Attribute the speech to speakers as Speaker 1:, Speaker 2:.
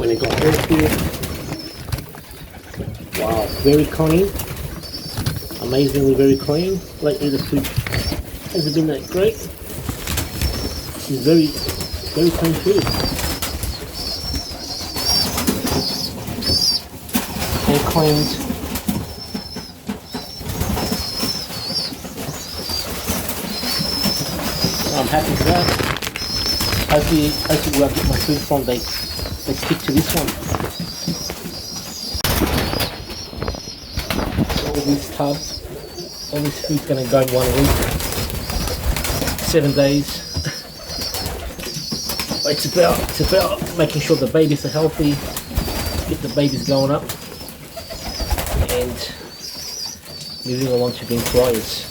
Speaker 1: And it got air here. Wow, very clean. Amazingly very clean. Lately the food hasn't been that great. This is very, very clean food. Air cleaned. I'm happy with that. Hopefully where I get my food from, they stick to this one. So all this tub, all this food's going to go in 1 week, 7 days. It's about making sure the babies are healthy, get the babies going up, and moving along to being flyers.